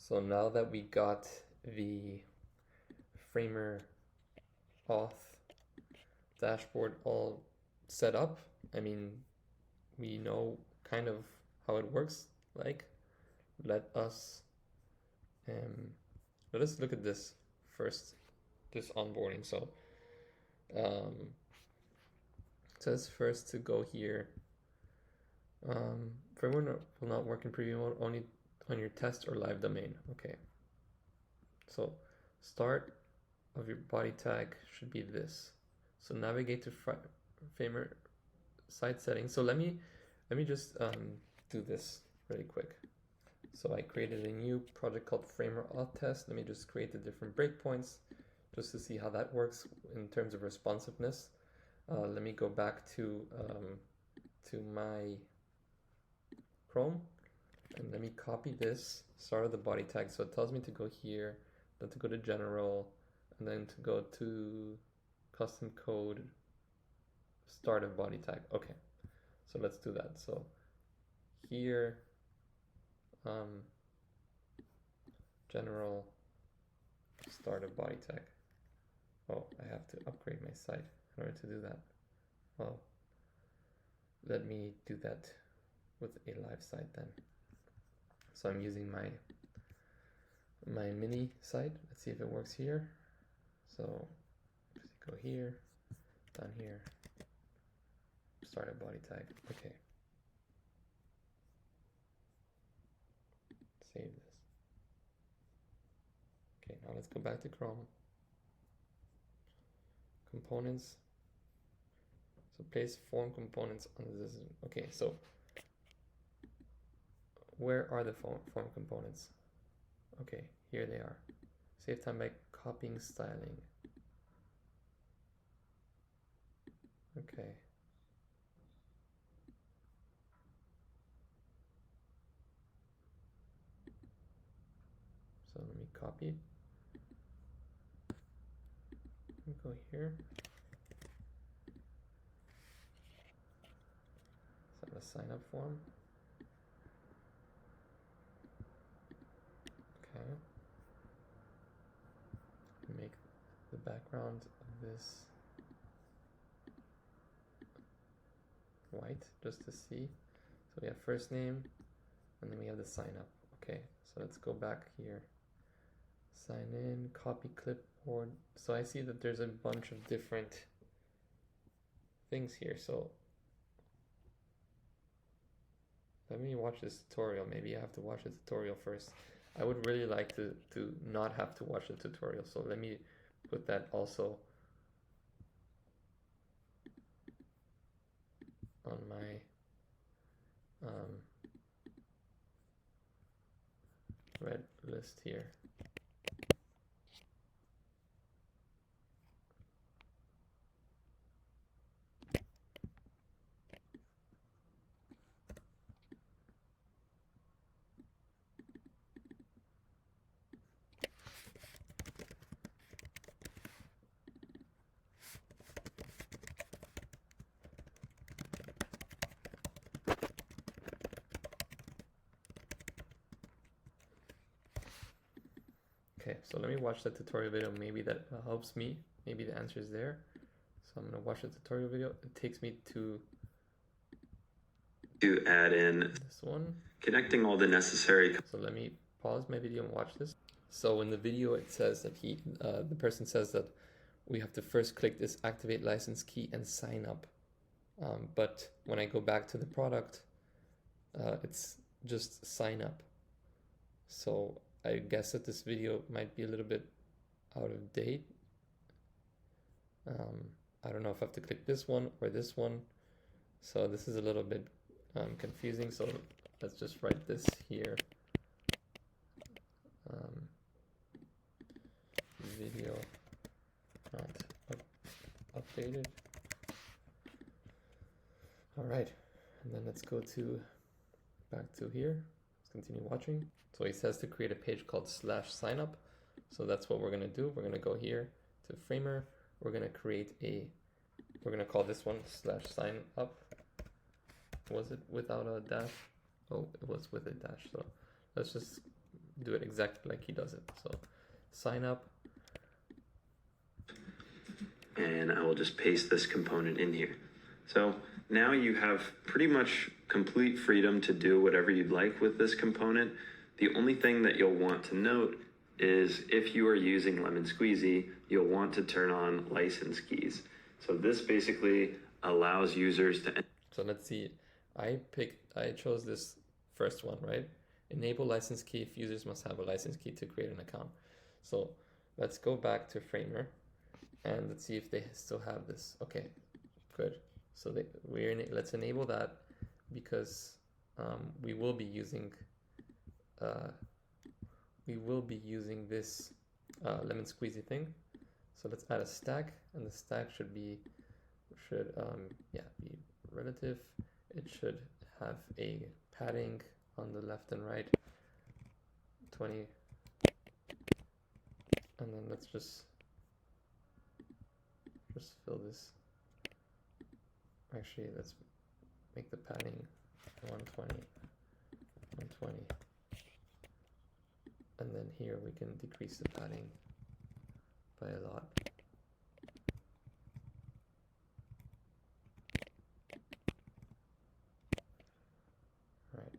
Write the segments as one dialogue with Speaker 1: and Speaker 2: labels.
Speaker 1: So now that we got the FramerAuth dashboard all set up, I mean, we know kind of how it works. Like, let us look at this first, this onboarding. So it says first to go here. Framework will not work in preview mode, only on your test or live domain. Okay. So start of your body tag should be this. So navigate to Framer site settings. So let me just do this really quick. So I created a new project called FramerAuth test. Let me just create the different breakpoints just to see how that works in terms of responsiveness. Let me go back to my Chrome, and let me copy this start of the body tag. So it tells me to go here, then to go to general, and then to go to custom code start of body tag. Okay, so let's do that. So here, general start of body tag. Oh, I have to upgrade my site in order to do that. Well, let me do that with a live site then. So I'm using my mini site. Let's see if it works here. So go here, down here, start a body tag. Okay. Save this. Okay, now let's go back to Chrome. Components. So place form components on this. Okay, so where are the form components? Okay, here they are. Save time by copying styling. Okay. So let me copy. Go here. Set a sign up form. Okay. Make the background of this white just to see. So we have first name, and then we have the sign up. Okay, so let's go back here. Sign in, copy clipboard. So I see that there's a bunch of different things here. So let me watch this tutorial. Maybe I have to watch the tutorial first. I would really like to not have to watch the tutorial. So let me put that also on my red list here. Okay, so let me watch the tutorial video. Maybe that helps me. Maybe the answer is there. So I'm gonna watch the tutorial video. It takes me to
Speaker 2: add in
Speaker 1: this one.
Speaker 2: Connecting all the necessary.
Speaker 1: So let me pause my video and watch this. So in the video, it says that the person says that we have to first click this activate license key and sign up. But when I go back to the product, it's just sign up. So I guess that this video might be a little bit out of date. I don't know if I have to click this one or this one. So this is a little bit confusing. So let's just write this here. Video not updated. All right, and then let's go back to here. Let's continue watching. So he says to create a page called /signup. So that's what we're gonna do. We're gonna go here to Framer. We're gonna create we're gonna call this one /signup. Was it without a dash? Oh, it was with a dash. So let's just do it exactly like he does it. So sign up.
Speaker 2: And I will just paste this component in here. So now you have pretty much complete freedom to do whatever you'd like with this component. The only thing that you'll want to note is if you are using Lemon Squeezy, you'll want to turn on license keys. So this basically allows users to...
Speaker 1: So let's see, I chose this first one, right? Enable license key if users must have a license key to create an account. So let's go back to Framer and let's see if they still have this. Okay, good. So let's enable that because we will be using this Lemon Squeezy thing. So let's add a stack, and the stack should be relative. It should have a padding on the left and right, 20, and then let's just fill this. Actually, let's make the padding 120, 120. And then here we can decrease the padding by a lot. Right.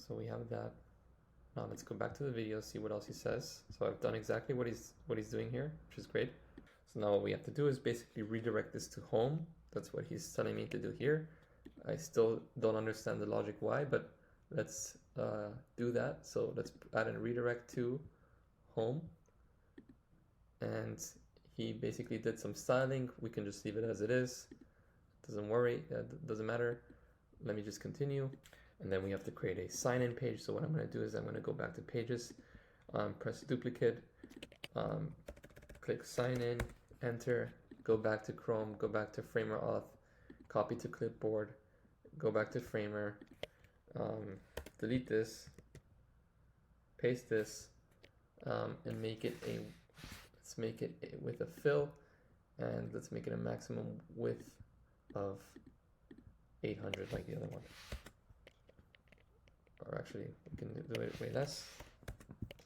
Speaker 1: So we have that. Now let's go back to the video, see what else he says. So I've done exactly what he's doing here, which is great. So now what we have to do is basically redirect this to home. That's what he's telling me to do here. I still don't understand the logic why, but let's do that. So let's add a redirect to home. And he basically did some styling. We can just leave it as it is. Doesn't worry, doesn't matter. Let me just continue. And then we have to create a sign-in page. So what I'm going to do is I'm going to go back to pages, press duplicate, click sign in, enter, go back to Chrome, go back to FramerAuth, copy to clipboard, go back to Framer, delete this, paste this, and let's make it with a fill, and let's make it a maximum width of 800 like the other one. Or actually, we can do it way less,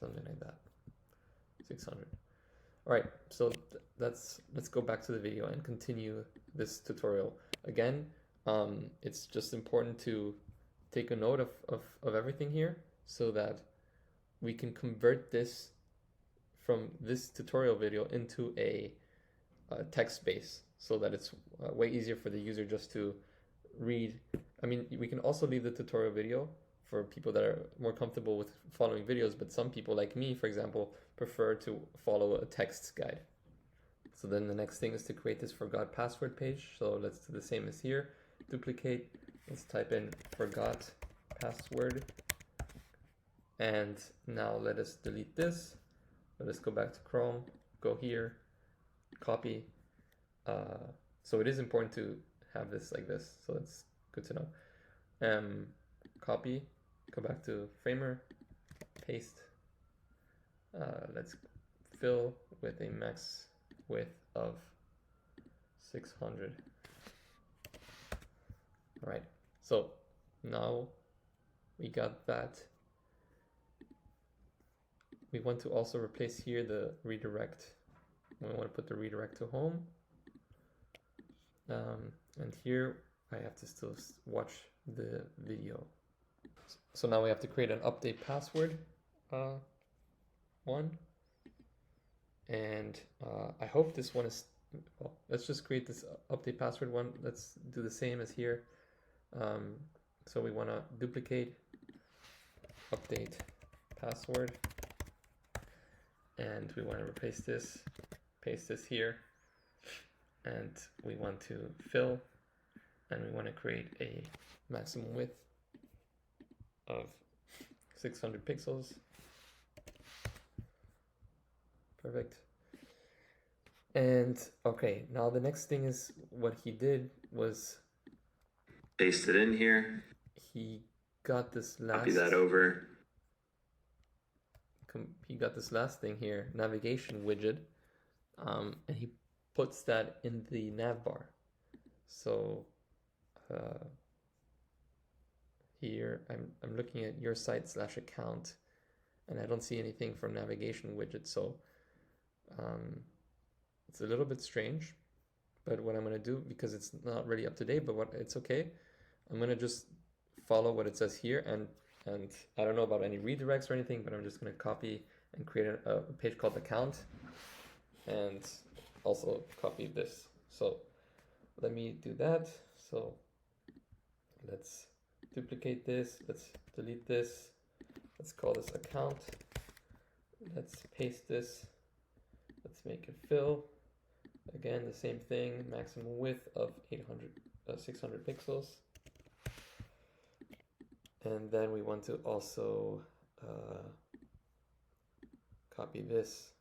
Speaker 1: something like that, 600. All right, so let's go back to the video and continue this tutorial. Again, it's just important to take a note of everything here so that we can convert this from this tutorial video into a text base so that it's way easier for the user just to read. I mean, we can also leave the tutorial video for people that are more comfortable with following videos, but some people like me, for example, prefer to follow a text guide. So then the next thing is to create this forgot password page. So let's do the same as here, duplicate, let's type in forgot password, and now let us delete this. Let us go back to Chrome, go here, copy. So it is important to have this like this, so that's good to know. Copy, go back to Framer, paste. Let's fill with a max width of 600. All right, so now we got that. We want to also replace here the redirect. We want to put the redirect to home. And here I have to still watch the video. So now we have to create an update password one. And I hope this one is, well, let's just create this update password one. Let's do the same as here. So we want to duplicate update password. And we want to replace this, paste this here. And we want to fill, and we want to create a maximum width of 600 pixels. Perfect. And okay, now the next thing is what he did was
Speaker 2: paste it in here,
Speaker 1: he got this
Speaker 2: copy
Speaker 1: last
Speaker 2: that over.
Speaker 1: He got this last thing here, navigation widget, and he puts that in the nav bar. So here I'm looking at your site / account, and I don't see anything from navigation widget. So it's a little bit strange, but what I'm going to do, because it's not really up to date, but it's okay. I'm going to just follow what it says here, and I don't know about any redirects or anything, but I'm just going to copy and create a page called account, and also copy this. So let me do that. So let's duplicate this, let's delete this, let's call this account, let's paste this, let's make it fill. Again, the same thing, maximum width of 600 pixels. And then we want to also copy this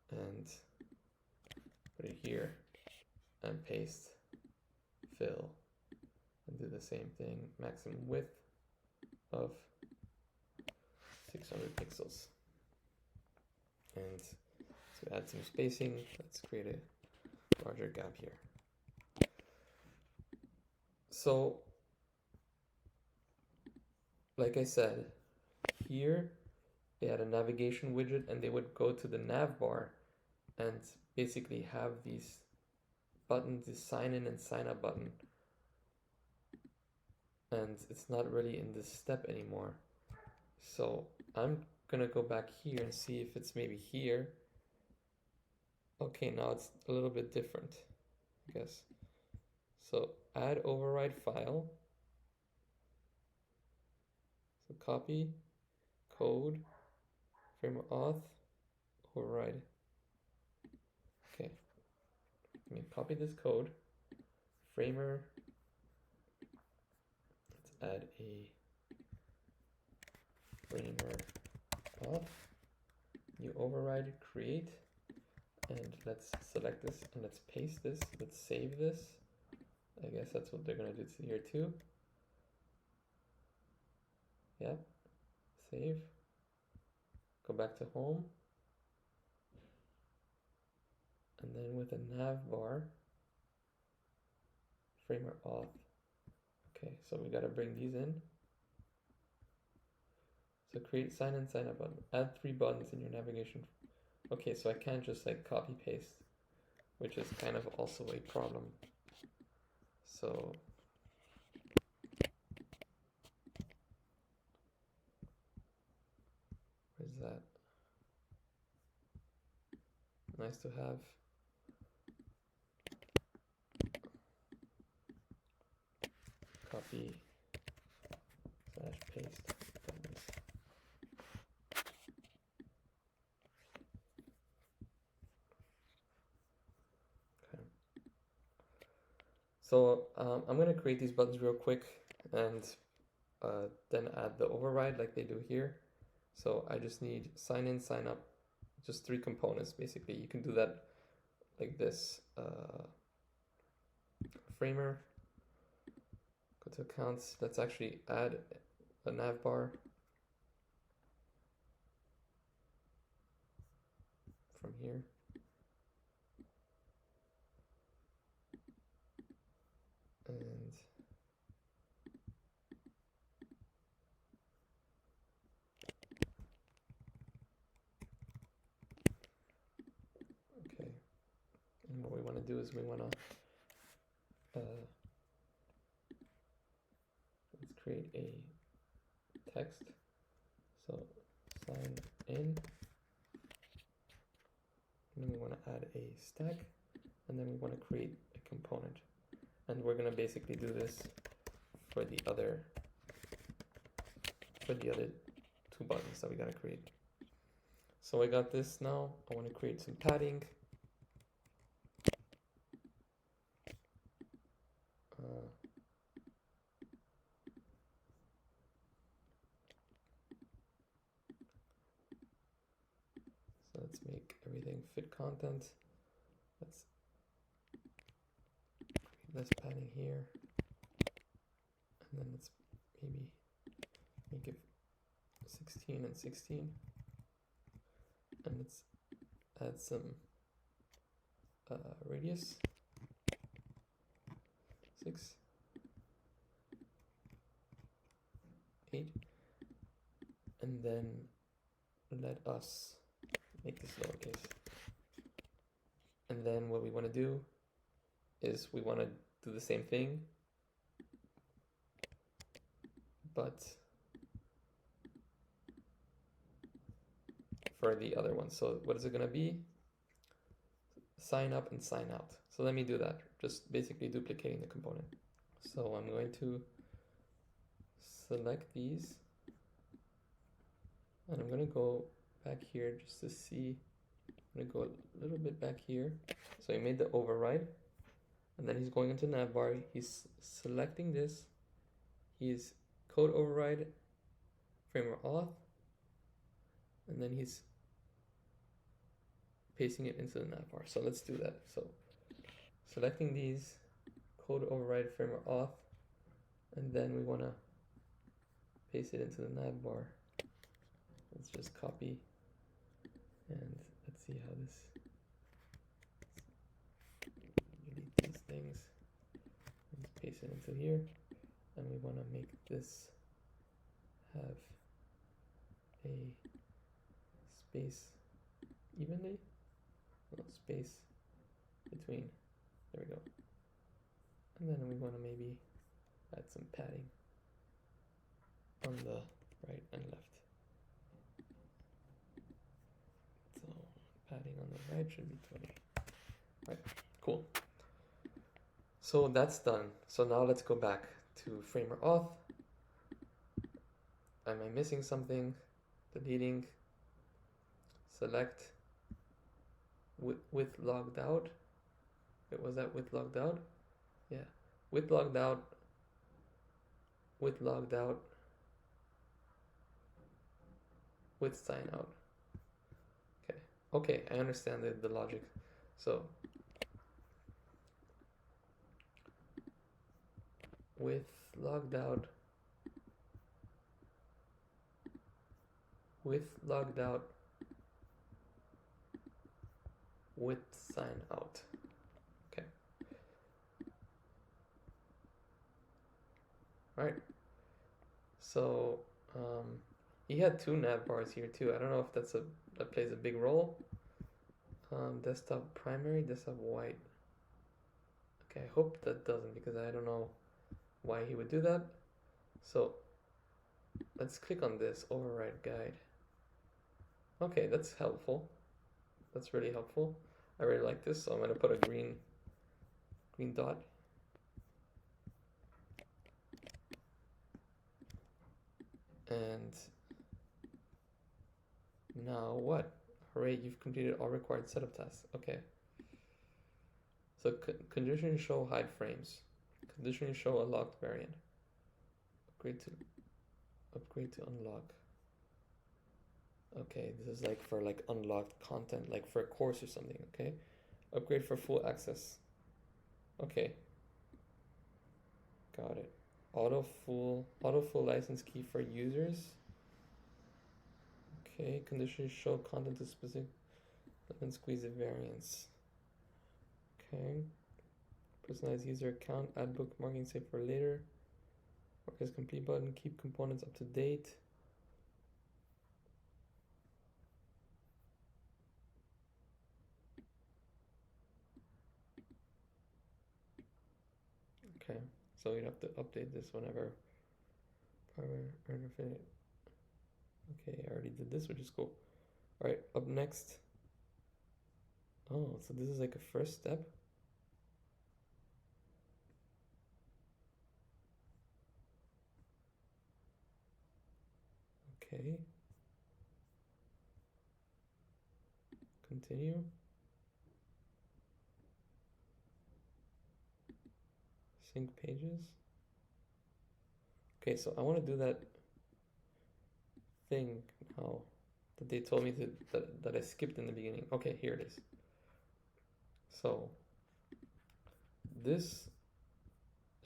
Speaker 1: and put it here and paste fill and do the same thing, maximum width of 600 pixels. And to add some spacing, let's create a larger gap here. So like I said, here they had a navigation widget, and they would go to the nav bar and basically have these buttons, this sign in and sign up button, and it's not really in this step anymore. So I'm gonna go back here and see if it's maybe here. Okay, now it's a little bit different, I guess. So add override file. So copy, code, FramerAuth, override. Okay, let me copy this code. Framer, let's add a FramerAuth, new override, create, and let's select this and let's paste this, let's save this. I guess that's what they're gonna do here too. Yep, save, go back to home, and then with a nav bar, FramerAuth. Okay, so we gotta bring these in. So create sign in, sign up button, add 3 buttons in your navigation. Okay, so I can't just like copy paste, which is kind of also a problem. So where's that? Nice to have. Copy / paste buttons. Okay. So I'm going to create these buttons real quick and then add the override like they do here. So I just need sign in, sign up, just 3 components basically. You can do that like this. Framer, go to accounts, let's actually add a nav bar from here. And okay, and what we want to do is we want to let's create a text. So sign in, and then we want to add a stack, and then we want to create a component, and we're going to basically do this for the other 2 buttons that we got to create. So I got this now. I want to create some padding. So let's make everything fit content. less padding here, and then let's maybe make it 16 and 16, and let's add some radius 6, 8, and then let us make this lowercase. And then what we want to do is we want to do the same thing, but for the other one. So what is it going to be? Sign up and sign out. So let me do that, just basically duplicating the component. So I'm going to select these, and I'm going to go back here just to see. I'm going to go a little bit back here. So he made the override, and then he's going into navbar. He's selecting this. He's code override FramerAuth, and then he's pasting it into the navbar. So let's do that. So selecting these, code override FramerAuth, and then we want to paste it into the navbar. Let's just copy, and let's see how this, delete these things, and paste it into here, and we want to make this have a space evenly, no, space between, there we go, and then we want to maybe add some padding on the right and left. So padding on the right should be 20. Right, cool. So that's done. So now let's go back to FramerAuth. Am I missing something? Deleting. Select with logged out. Wait, was that with logged out? Yeah, with logged out. With logged out. With sign out. Okay. Okay, I understand the logic. So with logged out, with logged out, with sign out. Okay. All right. So he had two nav bars here too. I don't know if that plays a big role. Desktop primary, desktop white. Okay, I hope that doesn't, because I don't know why he would do that. So let's click on this override guide. Okay, that's helpful. That's really helpful. I really like this, so I'm going to put a green dot. And now what? Hooray, you've completed all required setup tasks. Okay. So condition show hide frames. Condition show a locked variant. Upgrade to unlock. Okay, this is like for like unlocked content, like for a course or something, okay? Upgrade for full access. Okay. Got it. Auto full license key for users. Okay, conditions show content to specific Lemon Squeezy variants. Okay. Personalized user account, add bookmarking, save for later. Work as complete button, keep components up to date. Okay, so you have to update this whenever. Okay, I already did this, which is cool. All right, up next. Oh, so this is like a first step. Okay. Continue. Sync pages. Okay, so I want to do that thing now that they told me that I skipped in the beginning. Okay, here it is. So this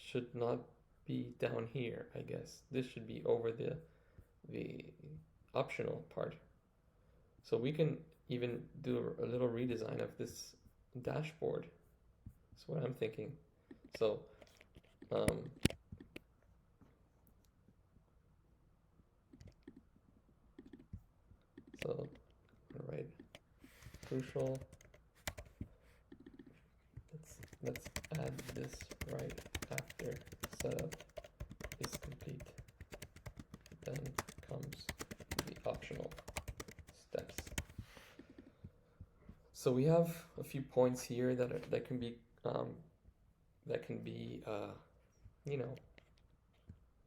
Speaker 1: should not be down here, I guess. This should be over the optional part. So we can even do a little redesign of this dashboard. That's what I'm thinking. So right, crucial. Let's add this right after setup is complete. Then comes the optional steps. So we have a few points here that can be you know,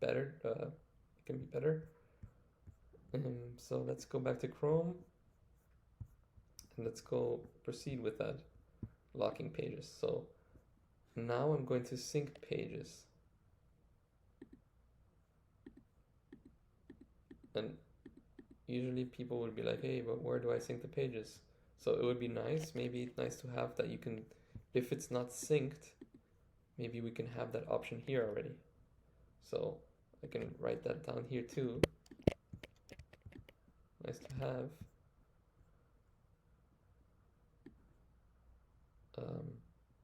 Speaker 1: better. It can be better. So let's go back to Chrome and let's go proceed with that locking pages. So now I'm going to sync pages. And usually people would be like, hey, but where do I sync the pages? So it would be nice, maybe it's nice to have that you can, if it's not synced, maybe we can have that option here already. So I can write that down here too. Nice to have.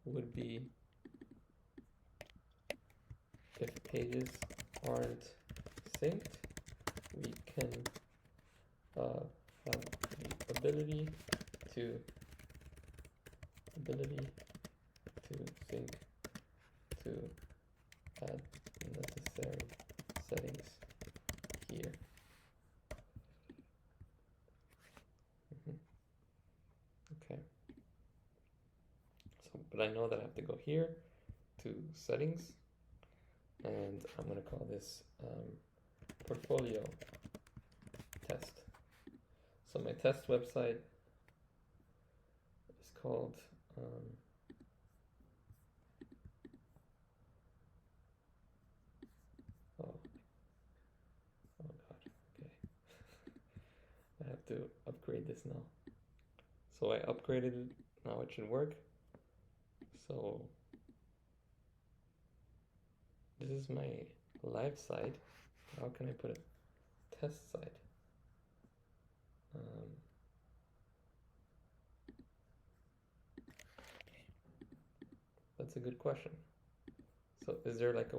Speaker 1: Would be if pages aren't synced, we can have the ability to sync to add necessary settings here. Okay. So, but I know that I have to go here to settings, and I'm going to call this portfolio test. So my test website is called oh god, okay. I have to upgrade this now. So I upgraded it, now it should work. So this is my live site. How can I put a test site? That's a good question. So is there like a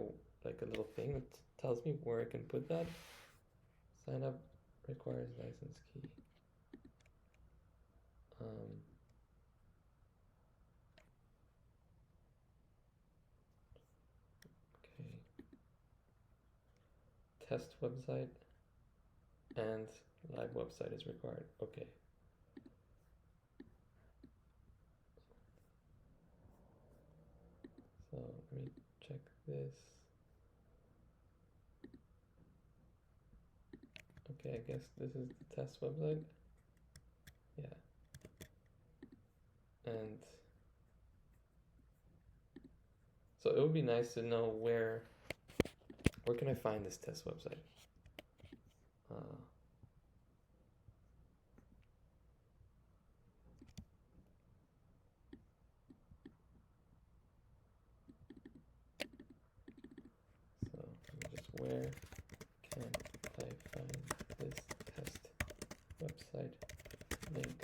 Speaker 1: little thing that tells me where I can put that? Sign up requires license key. Okay. Test website and live website is required. Okay. So let me check this. Okay, I guess this is the test website. Yeah. And so it would be nice to know where can I find this test website? So where can I find this test website link?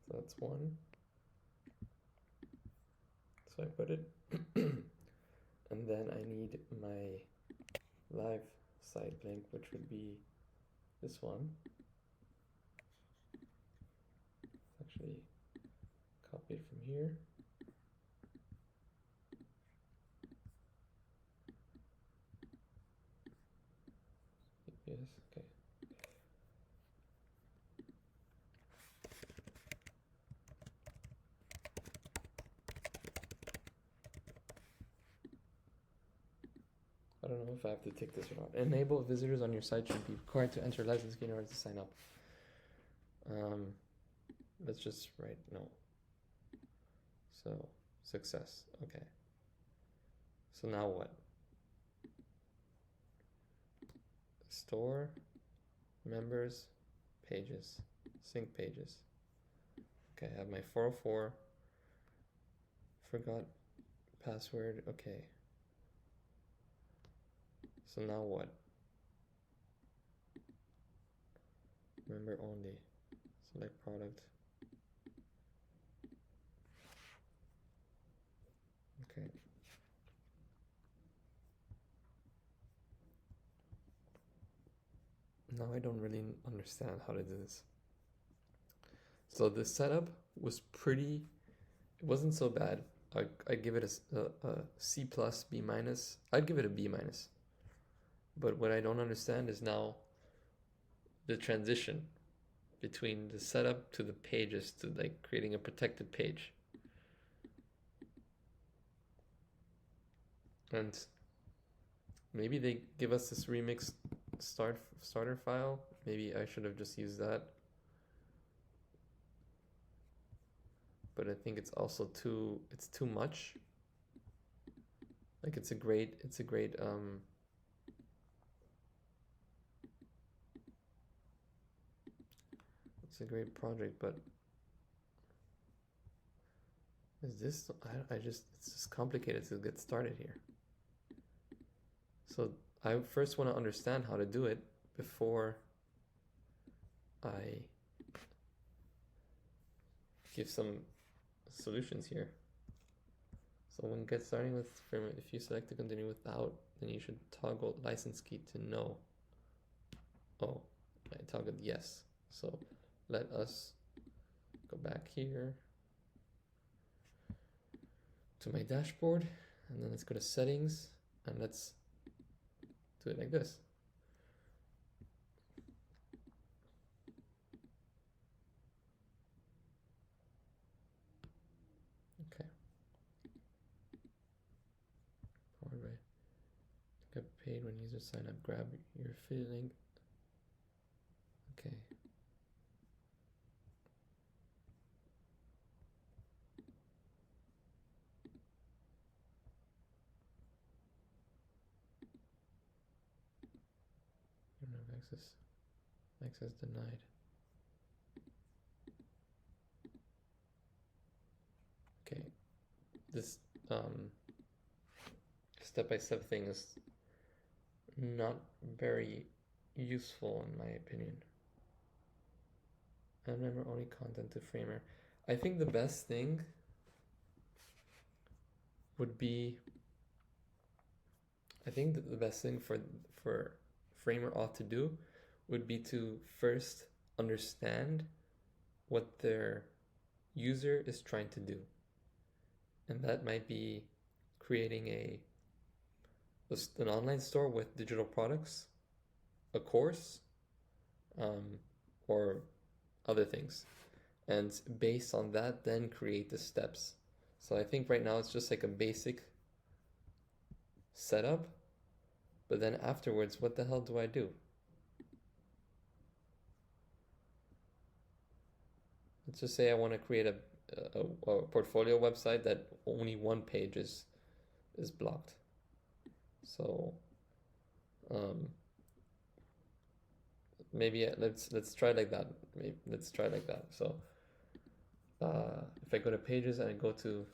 Speaker 1: So that's one. So I put it, and then I need my live site link, which would be this one. Actually, copy it from here. Yes, okay. I don't know if I have to take this or not. Enable visitors on your site should be required to enter license key in order to sign up. Let's just write no. So success. Okay. So now what? Store, members, pages, sync pages. Okay, I have my 404, forgot password, okay. So now what? Member only, select product. Okay. Now I don't really understand how to do this. So the setup was pretty, it wasn't so bad. I'd give it a C plus, B minus. I'd give it a B minus. But what I don't understand is now the transition between the setup to the pages to like creating a protected page. And maybe they give us this remix starter file. Maybe I should have just used that. But I think it's also too much. Like it's a great it's a great project, but is this it's just complicated to get started here. So I first want to understand how to do it before I give some solutions here. So when get starting with FramerAuth, if you select to continue without, then you should toggle license key to no. Oh, I toggled yes. So let us go back here to my dashboard, and then let's go to settings, and let's do it like this. Okay. Powered by get paid when users sign up. Grab your affiliate link. Okay. You don't have access. Access denied. Okay. This step-by-step thing is not very useful in my opinion. And remember only content to Framer. I think the best thing would be, I think that the best thing for FramerAuth to do would be to first understand what their user is trying to do. And that might be creating an online store with digital products, a course, or other things. And based on that, then create the steps. So I think right now it's just like a basic setup, but then afterwards, what the hell do I do? Let's just say I want to create a portfolio website that only one page is blocked. So maybe let's try like that. Maybe let's try like that. So if I go to pages and I go to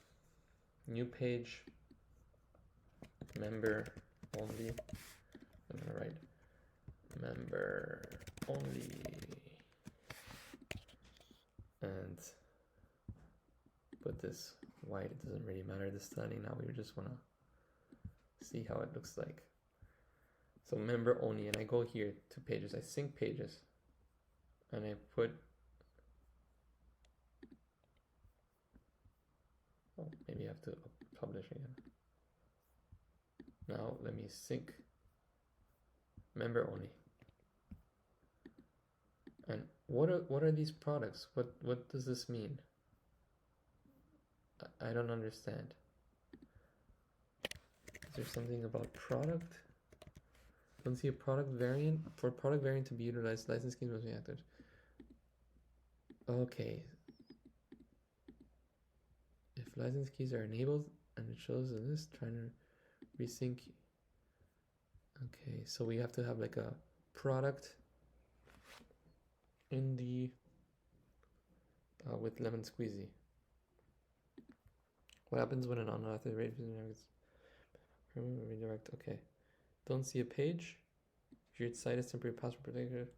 Speaker 1: new page, member only, I'm gonna write member only, and put this white. It doesn't really matter the styling now. We just want to see how it looks like. So member only, and I go here to pages. I sync pages, and I put. Oh, maybe I have to publish again. Now let me sync member only. And what are these products? What does this mean? I don't understand. Is there something about product? I don't see a product variant. For product variant to be utilized, license keys must be active. Okay. If license keys are enabled and it shows in this, trying to resync. Okay, so we have to have like a product in the with Lemon Squeezy. What happens when an unauthorized redirect? Okay, don't see a page. If your site is temporary password protected,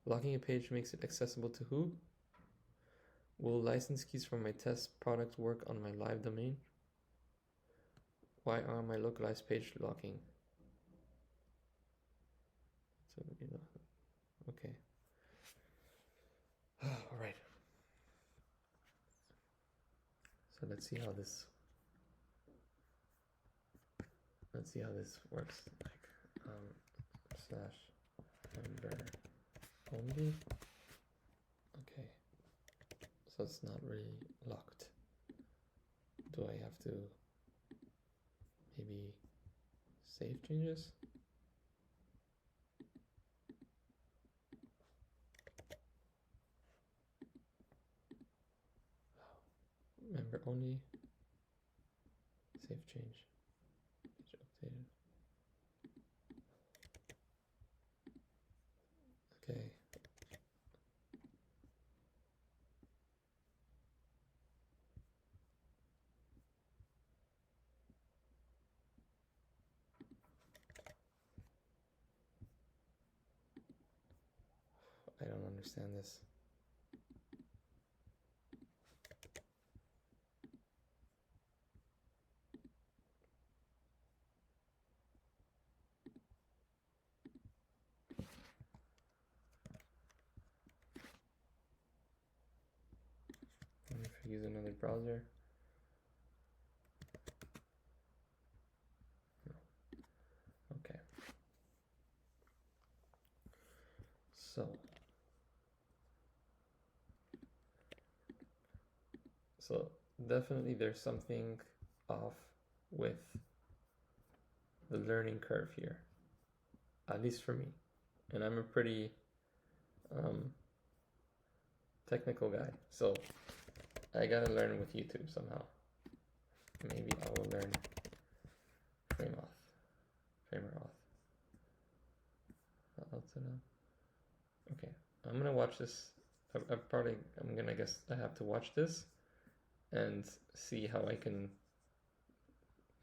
Speaker 1: locking a page makes it accessible to who? Will license keys from my test product work on my live domain? Why are my localized page locking? So, okay. All right. So let's see how this works. Like slash member only. Okay. So it's not really locked. Do I have to maybe save changes? Member only. Save change. Page updated. Okay. I don't understand this. If I use another browser. No. Okay. So definitely there's something off with the learning curve here, at least for me. And I'm a pretty technical guy, so I gotta learn with YouTube somehow. Maybe I will learn FramerAuth. Okay, I'm gonna watch this. I'm gonna guess I have to watch this and see how I can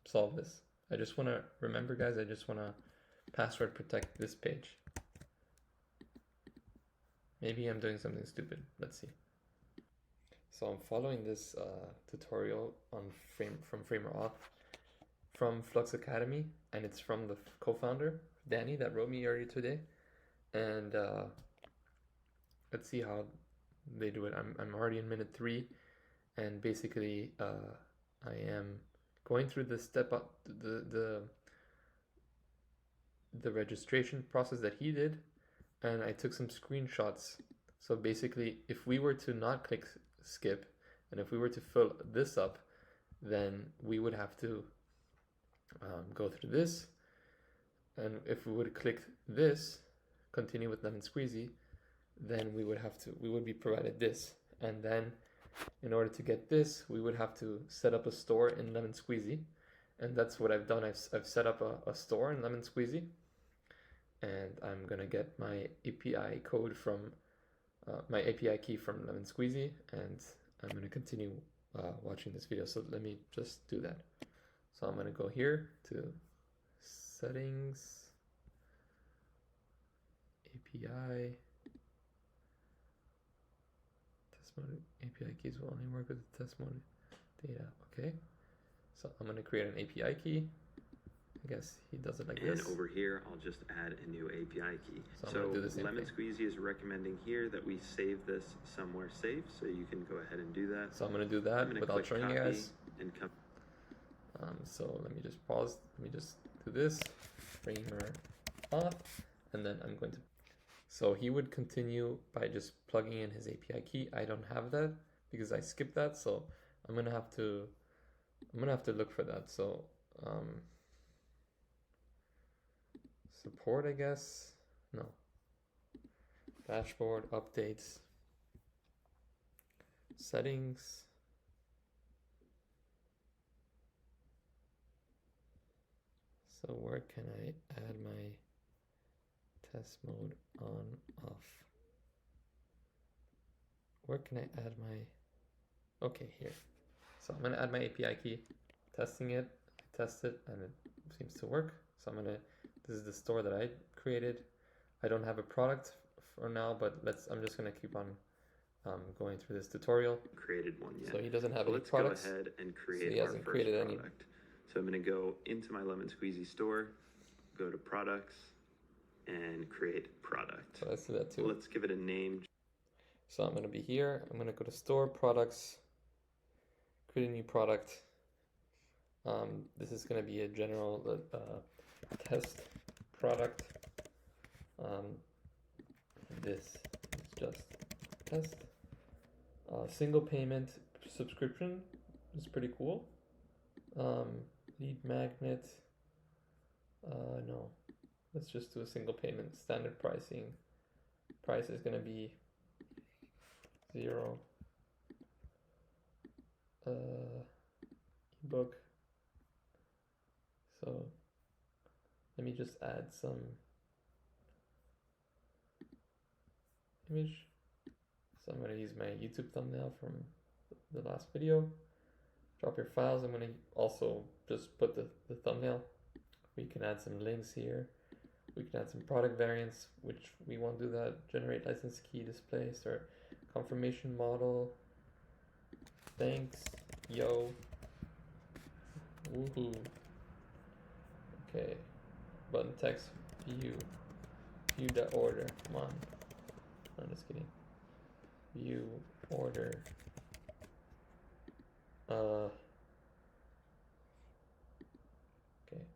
Speaker 1: solve this. I just wanna remember, guys, I just wanna password protect this page. Maybe I'm doing something stupid. Let's see. So I'm following this tutorial on from FramerAuth from Flux Academy, and it's from the co-founder Danny that wrote me earlier today. And let's see how they do it. I'm already in minute 3, and basically I am going through the step up the registration process that he did, and I took some screenshots. So basically, if we were to not click skip, and if we were to fill this up, then we would have to go through this. And if we would click this, continue with Lemon Squeezy, then we would be provided this. And then in order to get this, we would have to set up a store in Lemon Squeezy. And that's what I've done. I've set up a store in Lemon Squeezy. And I'm gonna get my API code from my API key from Lemon Squeezy, and I'm gonna continue watching this video. So let me just do that. So I'm gonna go here to settings, API, test mode. API keys will only work with the test mode data. Okay. So I'm gonna create an API key. I guess he does it like this.
Speaker 2: And over here, I'll just add a new API key.
Speaker 1: So
Speaker 2: Lemon Squeezy is recommending here that we save this somewhere safe, so you can go ahead and do that.
Speaker 1: So I'm gonna do that without showing you guys.
Speaker 2: And
Speaker 1: so let me just pause. Let me just do this. FramerAuth, and then I'm going to. So he would continue by just plugging in his API key. I don't have that because I skipped that, so I'm gonna have to look for that. So support, I guess. No. Dashboard, updates, settings. So where can I add my test mode on, off? where can I add my, okay, here. So I'm gonna add my API key, testing it, test it, and it seems to work. So this is the store that I created. I don't have a product for now, but I'm just gonna keep on going through this tutorial.
Speaker 2: Created one yet.
Speaker 1: So he doesn't have any
Speaker 2: let's
Speaker 1: products.
Speaker 2: Go ahead and
Speaker 1: So
Speaker 2: create
Speaker 1: he
Speaker 2: our
Speaker 1: hasn't
Speaker 2: first
Speaker 1: created
Speaker 2: product.
Speaker 1: any.
Speaker 2: So I'm going to go into my Lemon Squeezy store, go to products, and create product.
Speaker 1: So let's do that too.
Speaker 2: Let's give it a name.
Speaker 1: So I'm going to be here. I'm going to go to store, products, create a new product. This is going to be a general test product. This is just test. Single payment subscription is pretty cool. Lead magnet. No, let's just do a single payment. Standard pricing. Price is going to be 0. Ebook. So let me just add some image. So I'm going to use my YouTube thumbnail from the last video. Drop your files. I'm going to also just put the thumbnail. We can add some links here. We can add some product variants, which we won't do that. Generate license key display, start confirmation model. Thanks, yo. Woohoo. Okay. Button text view. View the order. Come on. I'm just kidding. View order. Okay,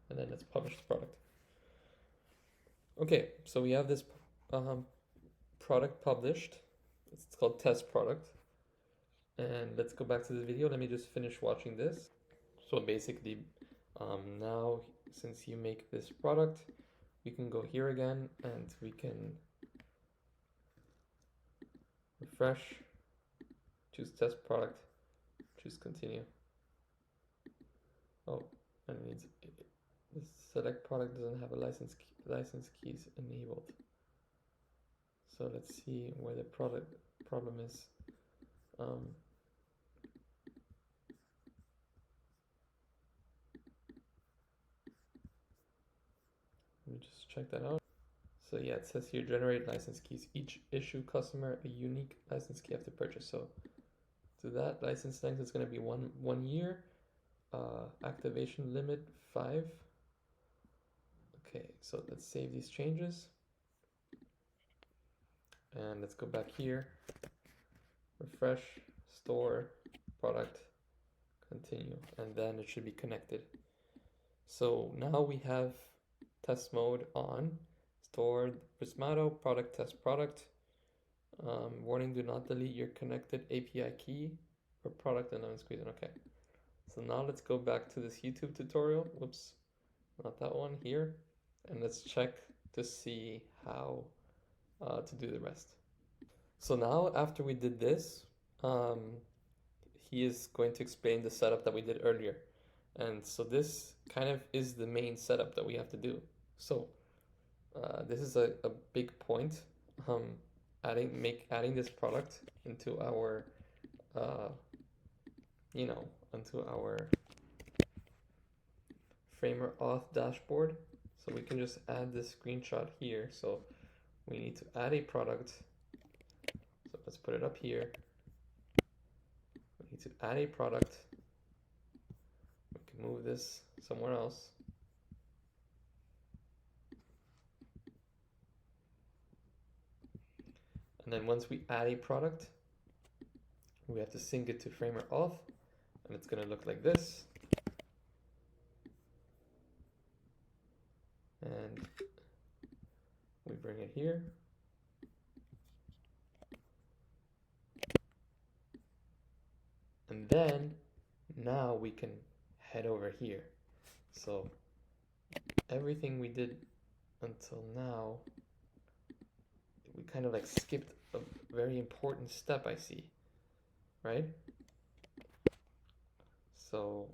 Speaker 1: and then let's publish the product. Okay, so we have this product published. It's called test product. And let's go back to the video. Let me just finish watching this. So basically, now since you make this product, we can go here again and we can refresh, choose test product, choose continue. Oh, and it needs this select product doesn't have a license keys enabled. So let's see where the problem is. Let me just check that out. So yeah, it says here generate license keys. Each issue customer a unique license key after purchase. So to that license length is going to be one year. Activation limit 5. Okay, so let's save these changes. And let's go back here. Refresh, store, product, continue, and then it should be connected. So now we have test mode on. Store Prismato, product test product. Warning, do not delete your connected API key for product and Lemon Squeezy. Okay. So now let's go back to this YouTube tutorial. Whoops, not that one, here. And let's check to see how to do the rest. So now after we did this, he is going to explain the setup that we did earlier. And so this kind of is the main setup that we have to do. So this is a big point. Adding this product into our into our FramerAuth dashboard. So we can just add this screenshot here. So we need to add a product. So let's put it up here. We need to add a product. We can move this somewhere else. And then once we add a product, we have to sync it to FramerAuth, and it's going to look like this. And we bring it here. And then now we can head over here. So everything we did until now, we kind of like skipped a very important step, I see, right? So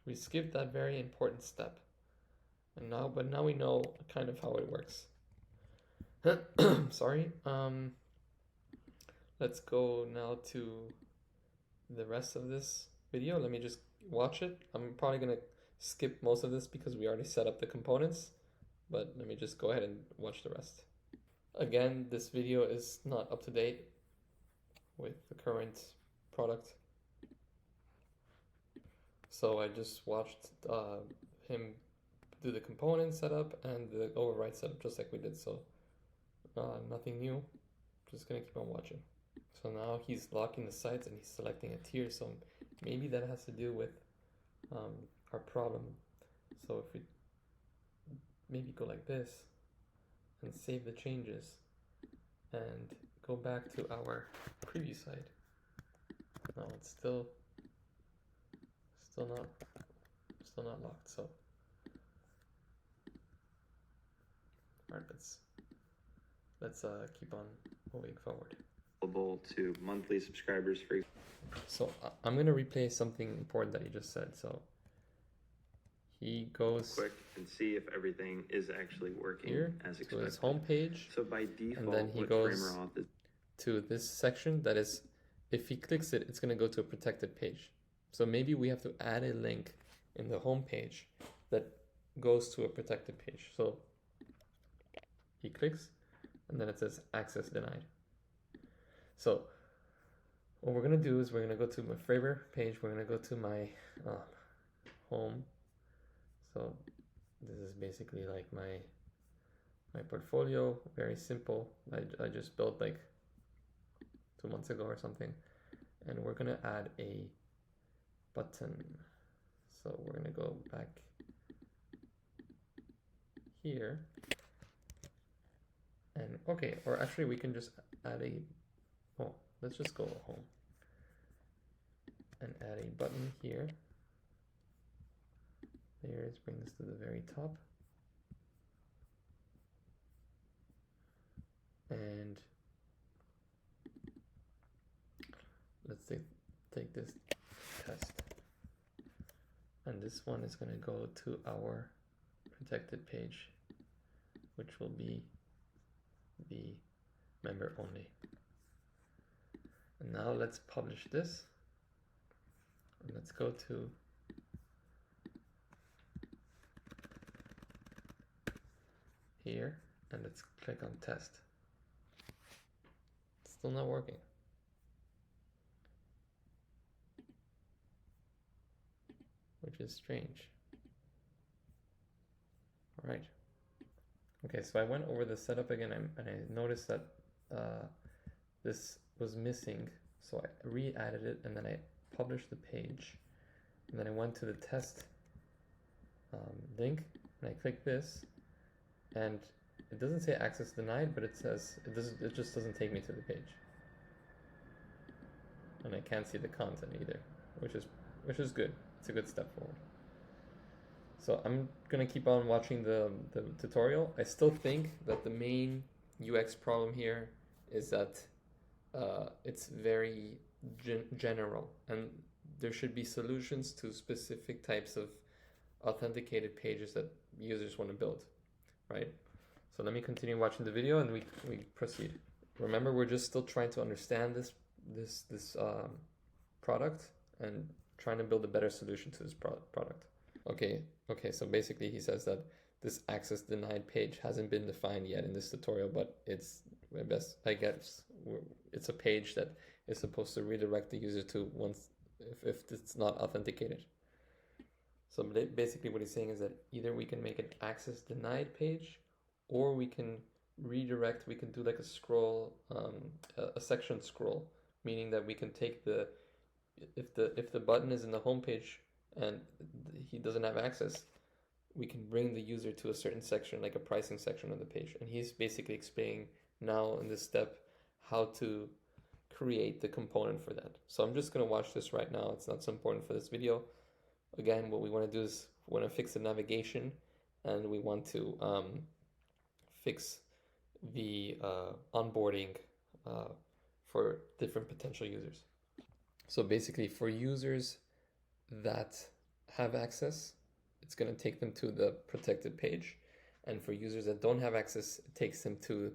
Speaker 1: we skipped that very important step. And but now we know kind of how it works. Sorry. let's go now to the rest of this video. Let me just watch it. I'm probably gonna skip most of this because we already set up the components, but let me just go ahead and watch the rest. Again, this video is not up to date with the current product. So I just watched him do the component setup and the override setup just like we did. So nothing new, just gonna keep on watching. So now he's locking the sites and he's selecting a tier. So maybe that has to do with our problem. So if we maybe go like this and save the changes and go back to our preview site. No, it's still not locked. So all right, let's keep on moving forward.
Speaker 2: To monthly subscribers for.
Speaker 1: So I'm gonna replay something important that he just said. So he goes
Speaker 2: quick and see if everything is actually working
Speaker 1: here
Speaker 2: as
Speaker 1: to
Speaker 2: expected.
Speaker 1: his home page.
Speaker 2: So by default,
Speaker 1: and then he goes to this section that is, if he clicks it, it's gonna go to a protected page. So maybe we have to add a link in the home page that goes to a protected page. So he clicks, and then it says access denied. So what we're gonna do is we're gonna go to my Framer page. We're gonna go to my home. So this is basically like my portfolio, very simple. I just built like 2 months ago or something. And we're gonna add a button. So we're gonna go back here. And okay, or actually we can just add let's just go home and add a button here. Let's bring this to the very top. And let's take this test. And this one is going to go to our protected page, which will be the member only. And now let's publish this. And let's go to here and let's click on test. It's still not working. Which is strange. All right. Okay, so I went over the setup again and I noticed that this was missing. So I re-added it and then I published the page. And then I went to the test link and I clicked this. And it doesn't say access denied, but it says it just doesn't take me to the page. And I can't see the content either, which is good. It's a good step forward. So I'm gonna keep on watching the tutorial. I still think that the main UX problem here is that it's very general, and there should be solutions to specific types of authenticated pages that users want to build. Right? So let me continue watching the video and we proceed. Remember, we're just still trying to understand this product and trying to build a better solution to this product. Okay, so basically he says that this access denied page hasn't been defined yet in this tutorial, but it's, I guess, it's a page that is supposed to redirect the user to once if it's not authenticated. So basically what he's saying is that either we can make an access denied page, or we can redirect, we can do like a scroll, a section scroll, meaning that we can take if the button is in the home page and he doesn't have access, we can bring the user to a certain section, like a pricing section of the page. And he's basically explaining now in this step how to create the component for that. So I'm just gonna watch this right now. It's not so important for this video. Again, what we want to do is we want to fix the navigation and we want to fix the onboarding for different potential users. So basically for users that have access, it's going to take them to the protected page. And for users that don't have access, it takes them to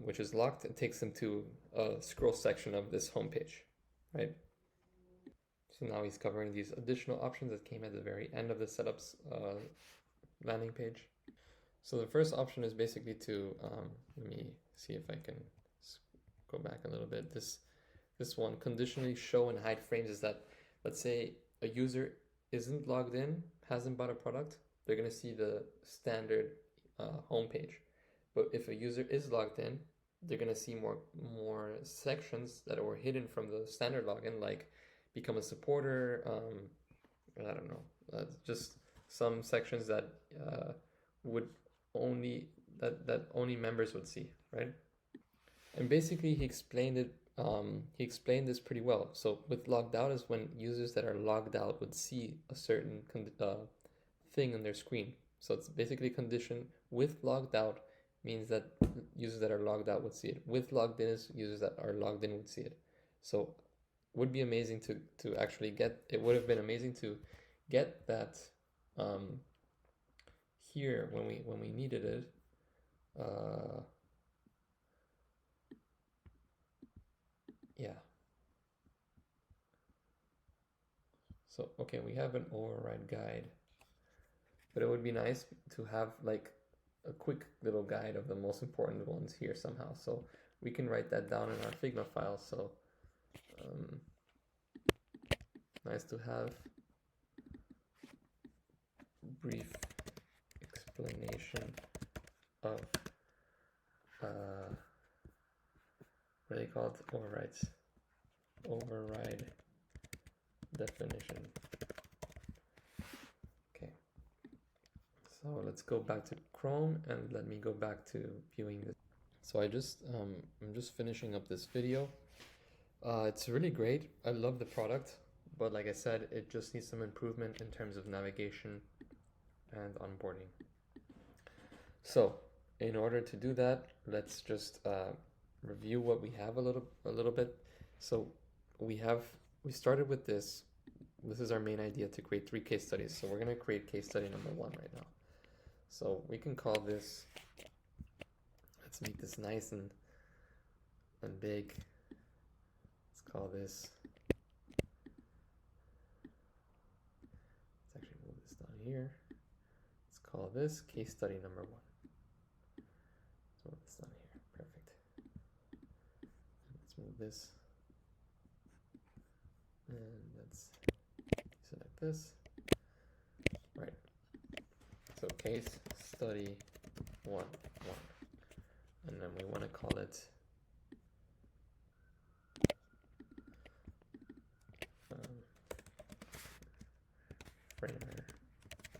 Speaker 1: which is locked, it takes them to a scroll section of this homepage, right? So now he's covering these additional options that came at the very end of the setups landing page. So the first option is basically to, let me see if I can go back a little bit. This one, conditionally show and hide frames, is that, let's say a user isn't logged in, hasn't bought a product, they're gonna see the standard homepage. But if a user is logged in, they're gonna see more sections that were hidden from the standard login, like become a supporter, I don't know, just some sections that would only that only members would see, right? And basically he explained it. He explained this pretty well. So with logged out is when users that are logged out would see a certain thing on their screen. So it's basically a condition. With logged out means that users that are logged out would see it. With logged in is users that are logged in would see it. So would be amazing to actually get, it would have been amazing to get that here when we needed it. Yeah. So, okay, we have an override guide, but it would be nice to have like a quick little guide of the most important ones here somehow. So we can write that down in our Figma file. So nice to have brief explanation of what are they called? Overrides. Override definition. Okay. So let's go back to Chrome and let me go back to viewing this. So I'm just finishing up this video. It's really great. I love the product, but like I said, it just needs some improvement in terms of navigation and onboarding. So in order to do that, let's just review what we have a little bit. So we started with this. This is our main idea, to create 3 case studies. So we're going to create case study number 1 right now. So we can call this, let's make this nice and big. Let's call this, let's actually move this down here. Let's call this case study number 1. So it's down here, perfect. Let's move this, and let's select this. Right. So case study 1, and then we want to call it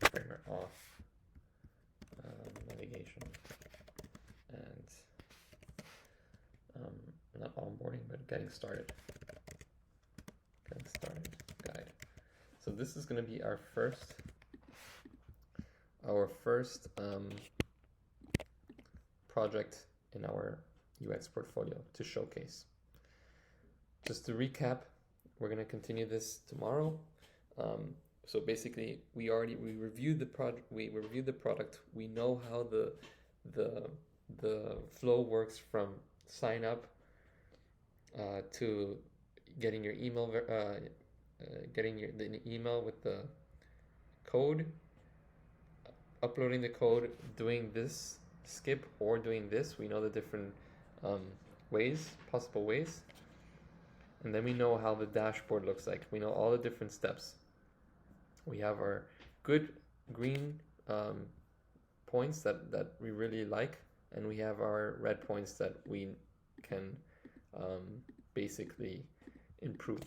Speaker 1: FramerAuth navigation and not onboarding, but getting started guide. So this is going to be our first project in our UX portfolio to showcase. Just to recap, we're going to continue this tomorrow. So basically, we reviewed the project. We reviewed the product. We know how the flow works from sign up to getting your email, the email with the code, uploading the code, doing this skip or doing this. We know the different possible ways, and then we know how the dashboard looks like. We know all the different steps. We have our good green points that we really like, and we have our red points that we can basically improve.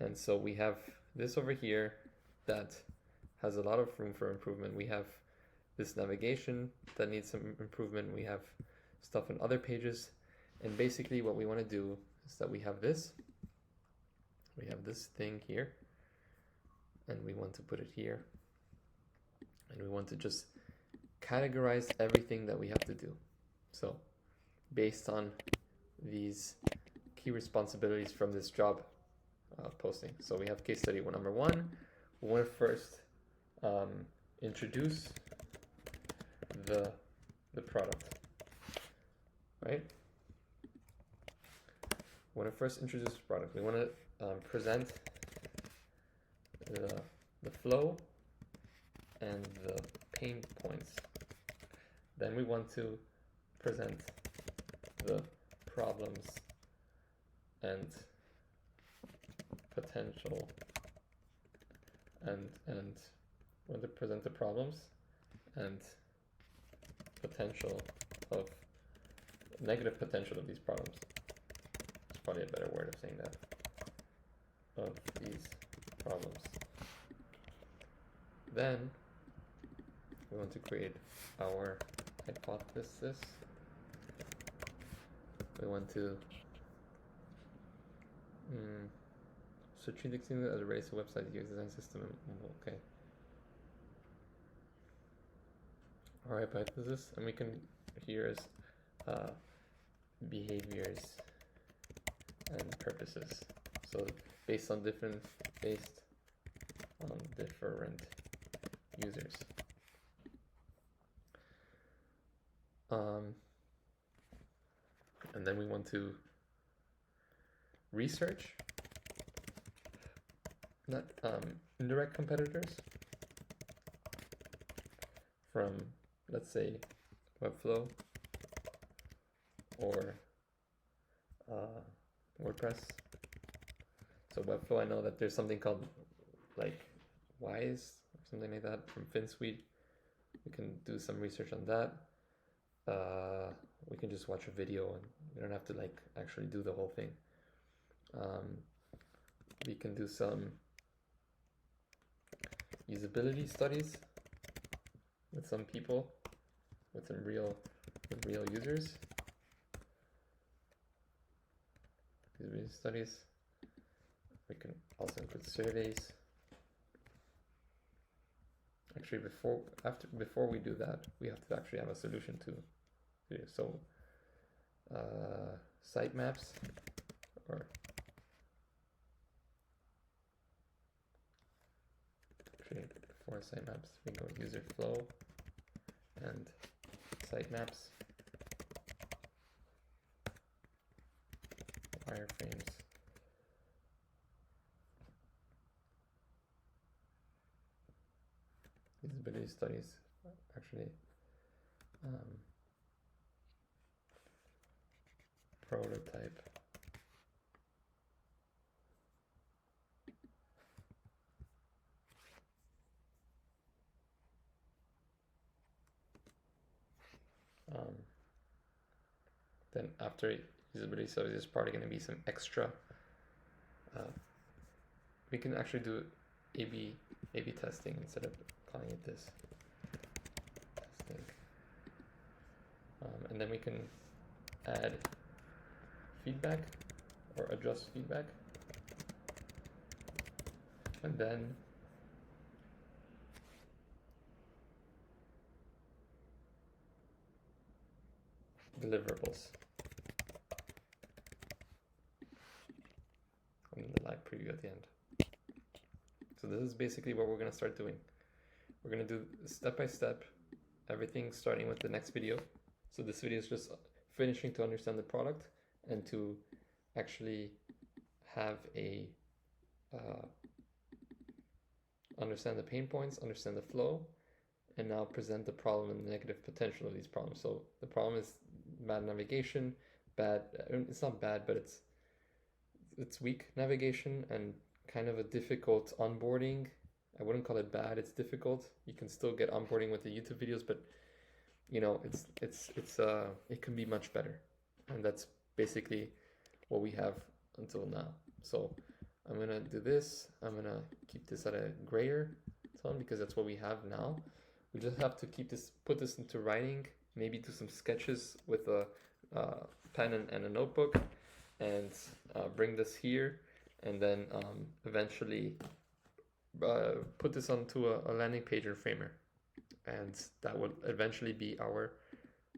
Speaker 1: And so we have this over here that has a lot of room for improvement. We have this navigation that needs some improvement. We have stuff on other pages, and basically what we want to do is that we have this thing here, and we want to put it here, and we want to just categorize everything that we have to do. So based on these key responsibilities from this job posting. So we have case study number 1. We want to first introduce the product. right? We want to first introduce the product. We want to present the flow and the pain points. Then we want to present the problems and potential, and we want to present the problems and potential of negative potential of these problems. It's probably a better word of saying that. Of these problems. Then we want to create our hypothesis. We want to search indexing as a race website UX design system. Okay. Our hypothesis, and we can here is behaviors and purposes. So based on different users. And then we want to research not indirect competitors from, let's say, Webflow or WordPress. So Webflow, I know that there's something called like Wise or something like that from FinSuite. We can do some research on that. We can just watch a video and we don't have to like actually do the whole thing. We can do some usability studies with some people, with some real users. Usability studies. We can also include surveys. Actually, before we do that, we have to actually have a solution to it. So sitemaps, or actually before sitemaps, we go user flow and sitemaps, wireframes. Usability studies, actually prototype. Then after usability studies, there's probably going to be some extra. We can actually do A/B testing instead of calling it this testing. And then we can add feedback or adjust feedback, and then deliverables and the live preview at the end. So this is basically what we're going to start doing. We're going to do step by step everything, starting with the next video. So this video is just finishing to understand the product and to actually have a understand the pain points, understand the flow, and now present the problem and the negative potential of these problems. So the problem is bad navigation, it's not bad, but it's weak navigation and kind of a difficult onboarding. I wouldn't call it bad, it's difficult. You can still get onboarding with the YouTube videos, but you know, it can be much better. And that's basically what we have until now. So I'm gonna do this. I'm gonna keep this at a grayer tone because that's what we have now. We just have to put this into writing, maybe do some sketches with a pen and a notebook, and bring this here, and then eventually put this onto a landing page in Framer, and that will eventually be our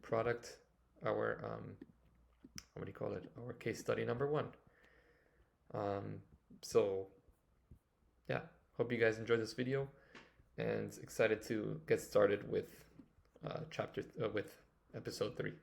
Speaker 1: product, our what do you call it? Our case study number 1. So yeah, hope you guys enjoyed this video, and excited to get started with with episode 3.